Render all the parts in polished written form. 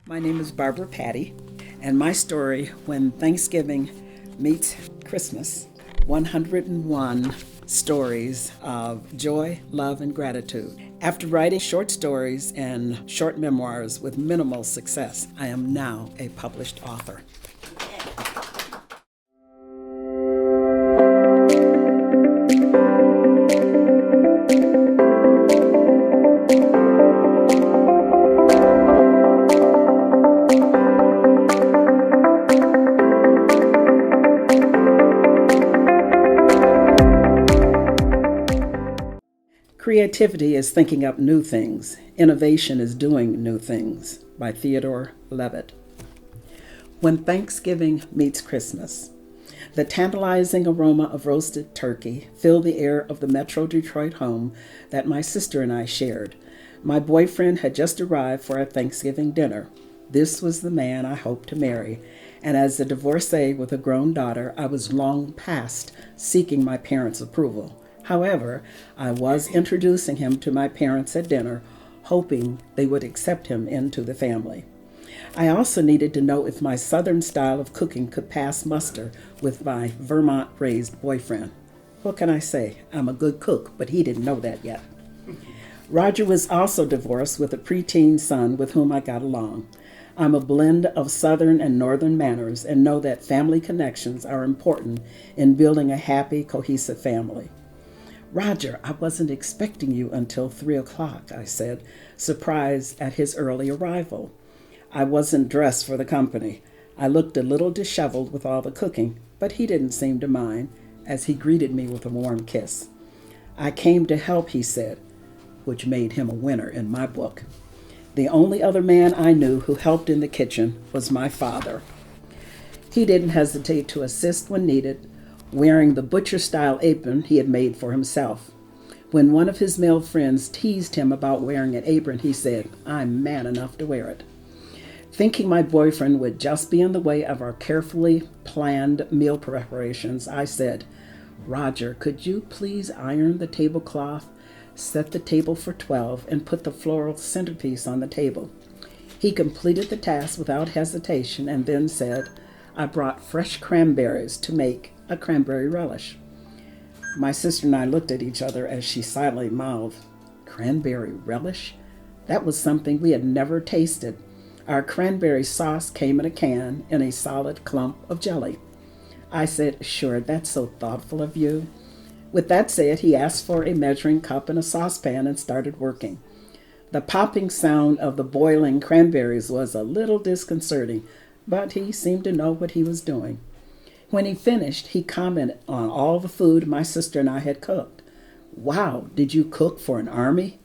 My name is Barbara Patti, and my story, When Thanksgiving Meets Christmas, 101 stories of joy, love, and gratitude. After writing short stories and short memoirs with minimal success, I am now a published author. Creativity is thinking up new things. Innovation is doing new things, by Theodore Levitt. When Thanksgiving Meets Christmas. The tantalizing aroma of roasted turkey filled the air of the Metro Detroit home that my sister and I shared. My boyfriend had just arrived for our Thanksgiving dinner. This was the man I hoped to marry, and as a divorcee with a grown daughter, I was long past seeking my parents' approval. However, I was introducing him to my parents at dinner, hoping they would accept him into the family. I also needed to know if my southern style of cooking could pass muster with my Vermont-raised boyfriend. What can I say? I'm a good cook, but he didn't know that yet. Roger was also divorced with a preteen son with whom I got along. I'm a blend of southern and northern manners and know that family connections are important in building a happy, cohesive family. Roger, I wasn't expecting you until 3 o'clock, I said, surprised at his early arrival. I wasn't dressed for the company. I looked a little disheveled with all the cooking, but he didn't seem to mind, as he greeted me with a warm kiss. I came to help, he said, which made him a winner in my book. The only other man I knew who helped in the kitchen was my father. He didn't hesitate to assist when needed, wearing the butcher-style apron he had made for himself. When one of his male friends teased him about wearing an apron, he said, "I'm man enough to wear it." Thinking my boyfriend would just be in the way of our carefully planned meal preparations, I said, "Roger, could you please iron the tablecloth, set the table for 12, and put the floral centerpiece on the table?" He completed the task without hesitation and then said, "I brought fresh cranberries to make a cranberry relish." My sister and I looked at each other as she silently mouthed, "Cranberry relish?" That was something we had never tasted. Our cranberry sauce came in a can in a solid clump of jelly. I said, "Sure, that's so thoughtful of you." With that said, he asked for a measuring cup and a saucepan and started working. The popping sound of the boiling cranberries was a little disconcerting, but he seemed to know what he was doing. When he finished, he commented on all the food my sister and I had cooked. "Wow, did you cook for an army?"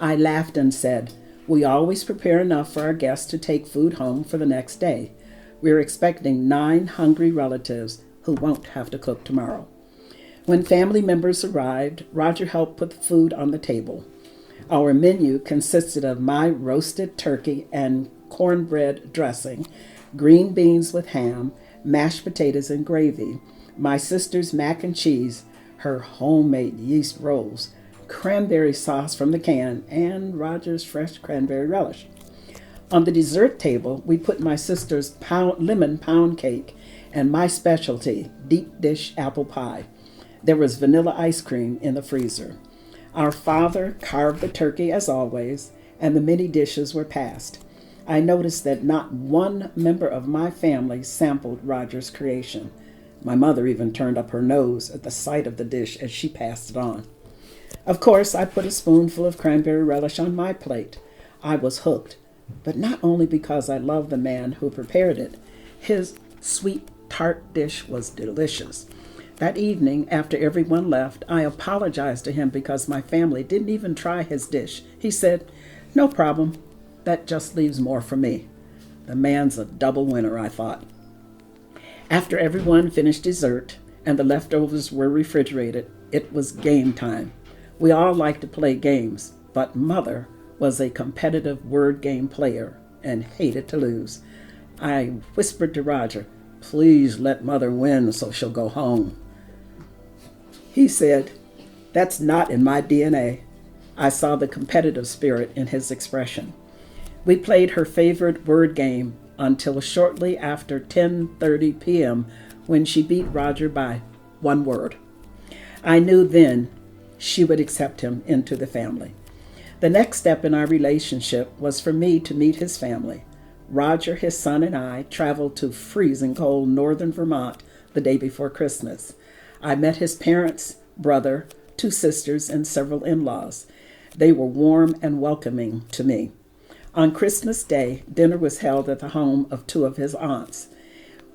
I laughed and said, "We always prepare enough for our guests to take food home for the next day. We're expecting 9 hungry relatives who won't have to cook tomorrow." When family members arrived, Roger helped put the food on the table. Our menu consisted of my roasted turkey and cornbread dressing, green beans with ham, mashed potatoes and gravy, my sister's mac and cheese, her homemade yeast rolls, cranberry sauce from the can, and Roger's fresh cranberry relish. On the dessert table, we put my sister's lemon pound cake and my specialty, deep dish apple pie. There was vanilla ice cream in the freezer. Our father carved the turkey as always, and the many dishes were passed. I noticed that not one member of my family sampled Roger's creation. My mother even turned up her nose at the sight of the dish as she passed it on. Of course, I put a spoonful of cranberry relish on my plate. I was hooked, but not only because I loved the man who prepared it. His sweet tart dish was delicious. That evening, after everyone left, I apologized to him because my family didn't even try his dish. He said, "No problem. That just leaves more for me." The man's a double winner, I thought. After everyone finished dessert and the leftovers were refrigerated, it was game time. We all like to play games, but Mother was a competitive word game player and hated to lose. I whispered to Roger, "Please let Mother win so she'll go home." He said, "That's not in my DNA." I saw the competitive spirit in his expression. We played her favorite word game until shortly after 10:30 p.m. when she beat Roger by one word. I knew then she would accept him into the family. The next step in our relationship was for me to meet his family. Roger, his son, and I traveled to freezing cold northern Vermont the day before Christmas. I met his parents, brother, two sisters, and several in-laws. They were warm and welcoming to me. On Christmas Day, dinner was held at the home of two of his aunts.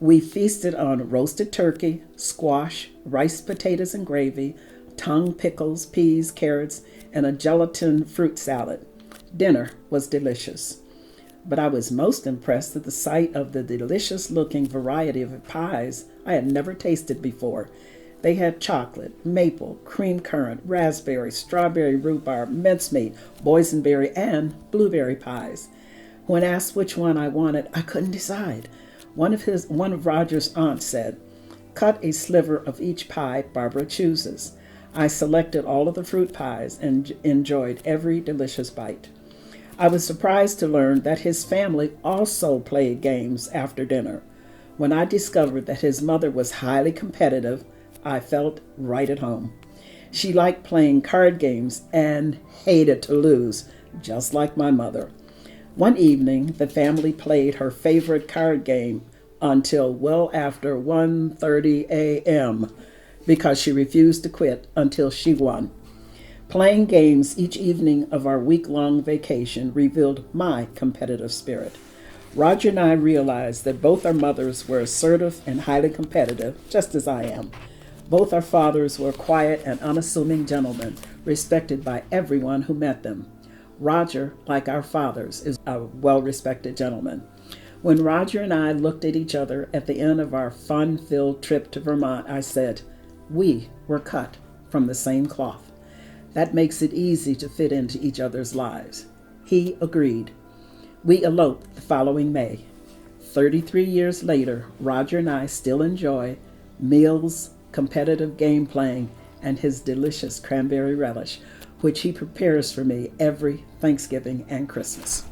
We feasted on roasted turkey, squash, rice, potatoes, and gravy, tongue, pickles, peas, carrots, and a gelatin fruit salad. Dinner was delicious. But I was most impressed at the sight of the delicious-looking variety of pies I had never tasted before. They had chocolate, maple, cream currant, raspberry, strawberry rhubarb, mincemeat, boysenberry, and blueberry pies. When asked which one I wanted, I couldn't decide. One of Roger's aunts said, "Cut a sliver of each pie Barbara chooses." I selected all of the fruit pies and enjoyed every delicious bite. I was surprised to learn that his family also played games after dinner. When I discovered that his mother was highly competitive, I felt right at home. She liked playing card games and hated to lose, just like my mother. One evening, the family played her favorite card game until well after 1:30 a.m. because she refused to quit until she won. Playing games each evening of our week-long vacation revealed my competitive spirit. Roger and I realized that both our mothers were assertive and highly competitive, just as I am. Both our fathers were quiet and unassuming gentlemen, respected by everyone who met them. Roger, like our fathers, is a well-respected gentleman. When Roger and I looked at each other at the end of our fun-filled trip to Vermont, I said, "We were cut from the same cloth. That makes it easy to fit into each other's lives." He agreed. We eloped the following May. 33 years later, Roger and I still enjoy meals, competitive game playing, and his delicious cranberry relish, which he prepares for me every Thanksgiving and Christmas.